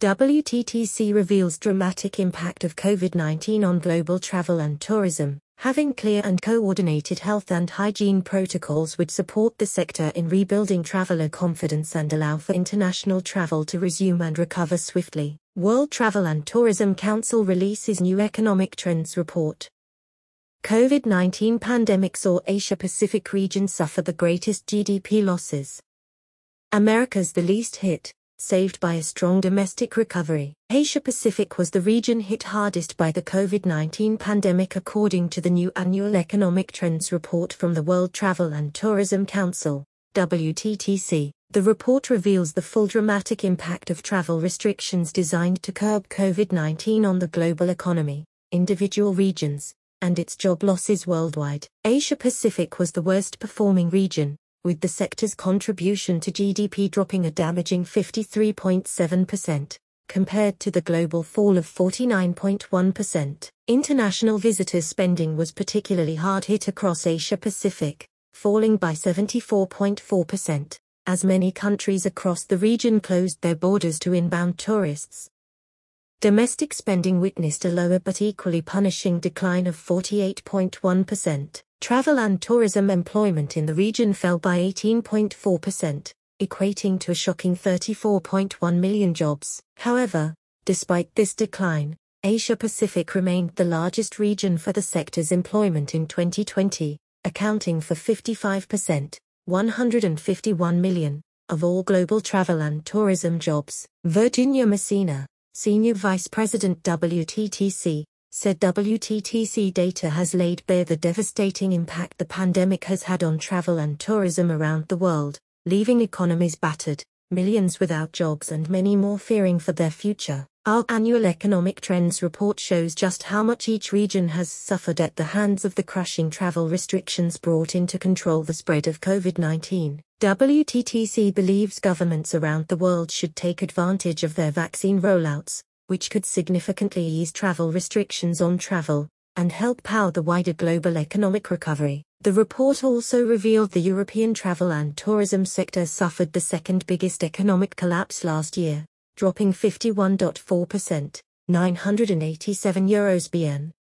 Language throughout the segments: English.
WTTC reveals dramatic impact of COVID-19 on global travel and tourism. Having clear and coordinated health and hygiene protocols would support the sector in rebuilding traveler confidence and allow for international travel to resume and recover swiftly. World Travel and Tourism Council releases new economic trends report. COVID-19 pandemic saw Asia-Pacific region suffer the greatest GDP losses. Americas the least hit, saved by a strong domestic recovery. Asia-Pacific was the region hit hardest by the COVID-19 pandemic according to the new annual economic trends report from the World Travel and Tourism Council, WTTC. The report reveals the full dramatic impact of travel restrictions designed to curb COVID-19 on the global economy, individual regions, and its job losses worldwide. Asia-Pacific was the worst performing region, with the sector's contribution to GDP dropping a damaging 53.7%, compared to the global fall of 49.1%. International visitors spending was particularly hard hit across Asia-Pacific, falling by 74.4%, as many countries across the region closed their borders to inbound tourists. Domestic spending witnessed a lower but equally punishing decline of 48.1%. Travel and tourism employment in the region fell by 18.4%, equating to a shocking 34.1 million jobs. However, despite this decline, Asia-Pacific remained the largest region for the sector's employment in 2020, accounting for 55%, 151 million, of all global travel and tourism jobs. Virginia Messina, Senior Vice President WTTC, said WTTC data has laid bare the devastating impact the pandemic has had on travel and tourism around the world, leaving economies battered, millions without jobs and many more fearing for their future. Our annual economic trends report shows just how much each region has suffered at the hands of the crushing travel restrictions brought in to control the spread of COVID-19. WTTC believes governments around the world should take advantage of their vaccine rollouts, which could significantly ease travel restrictions on travel, and help power the wider global economic recovery. The report also revealed the European travel and tourism sector suffered the second biggest economic collapse last year, dropping 51.4%, €987 bn.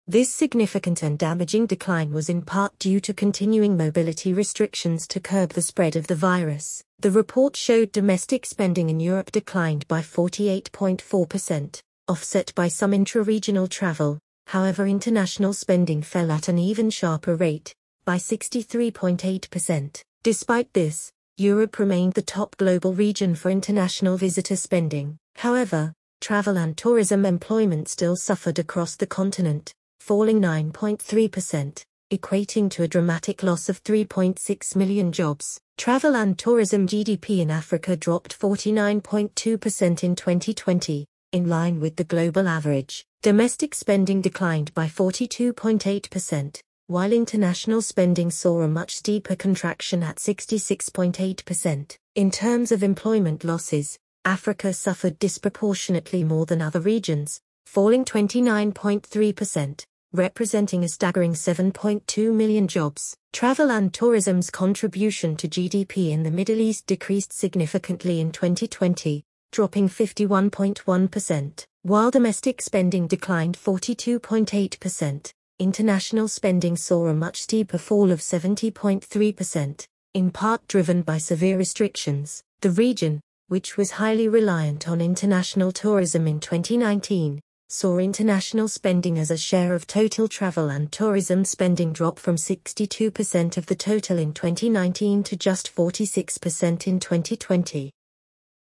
This significant and damaging decline was in part due to continuing mobility restrictions to curb the spread of the virus. The report showed domestic spending in Europe declined by 48.4%, offset by some intra-regional travel. However, international spending fell at an even sharper rate, by 63.8%. Despite this, Europe remained the top global region for international visitor spending. However, travel and tourism employment still suffered across the continent, falling 9.3%, equating to a dramatic loss of 3.6 million jobs. Travel and tourism GDP in Africa dropped 49.2% in 2020, in line with the global average. Domestic spending declined by 42.8%, while international spending saw a much steeper contraction at 66.8%. In terms of employment losses, Africa suffered disproportionately more than other regions, falling 29.3%, representing a staggering 7.2 million jobs. Travel and tourism's contribution to GDP in the Middle East decreased significantly in 2020, dropping 51.1%. While domestic spending declined 42.8%, international spending saw a much steeper fall of 70.3%, in part driven by severe restrictions. The region, which was highly reliant on international tourism in 2019, saw international spending as a share of total travel and tourism spending drop from 62% of the total in 2019 to just 46% in 2020.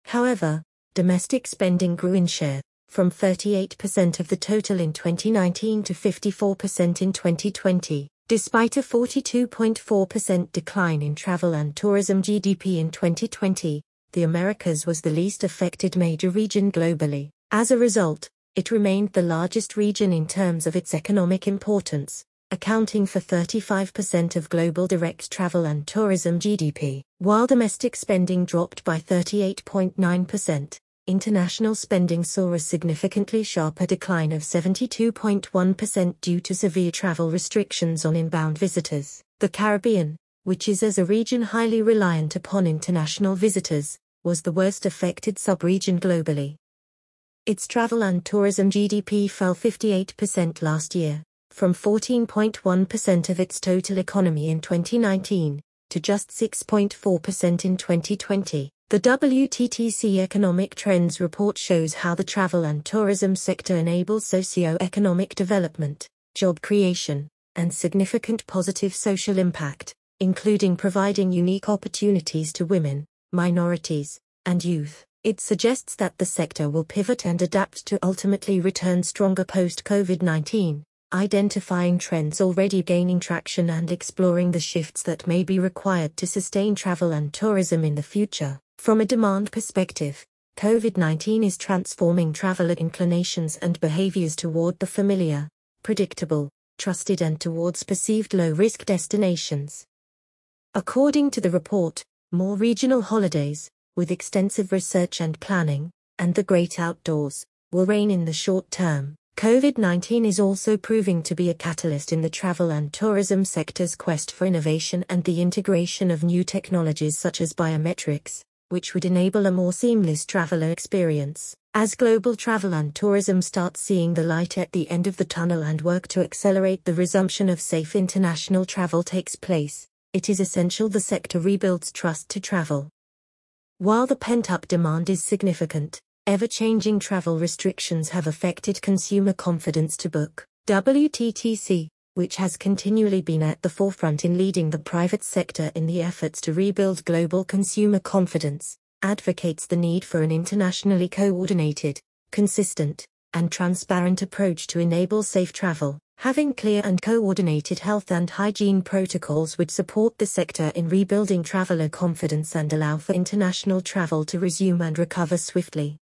However, domestic spending grew in share, from 38% of the total in 2019 to 54% in 2020. Despite a 42.4% decline in travel and tourism GDP in 2020, the Americas was the least affected major region globally. As a result, it remained the largest region in terms of its economic importance, accounting for 35% of global direct travel and tourism GDP. While domestic spending dropped by 38.9%, international spending saw a significantly sharper decline of 72.1% due to severe travel restrictions on inbound visitors. The Caribbean, which is as a region highly reliant upon international visitors, was the worst affected sub-region globally. Its travel and tourism GDP fell 58% last year, from 14.1% of its total economy in 2019 to just 6.4% in 2020. The WTTC Economic Trends Report shows how the travel and tourism sector enables socio-economic development, job creation, and significant positive social impact, including providing unique opportunities to women, minorities, and youth. It suggests that the sector will pivot and adapt to ultimately return stronger post-COVID-19, identifying trends already gaining traction and exploring the shifts that may be required to sustain travel and tourism in the future. From a demand perspective, COVID-19 is transforming traveler inclinations and behaviors toward the familiar, predictable, trusted and towards perceived low-risk destinations. According to the report, more regional holidays, with extensive research and planning, and the great outdoors, will reign in the short term. COVID-19 is also proving to be a catalyst in the travel and tourism sector's quest for innovation and the integration of new technologies such as biometrics, which would enable a more seamless traveler experience. As global travel and tourism start seeing the light at the end of the tunnel and work to accelerate the resumption of safe international travel takes place, it is essential the sector rebuilds trust to travel. While the pent-up demand is significant, ever-changing travel restrictions have affected consumer confidence to book. WTTC, which has continually been at the forefront in leading the private sector in the efforts to rebuild global consumer confidence, advocates the need for an internationally coordinated, consistent, and transparent approach to enable safe travel. Having clear and coordinated health and hygiene protocols would support the sector in rebuilding traveler confidence and allow for international travel to resume and recover swiftly.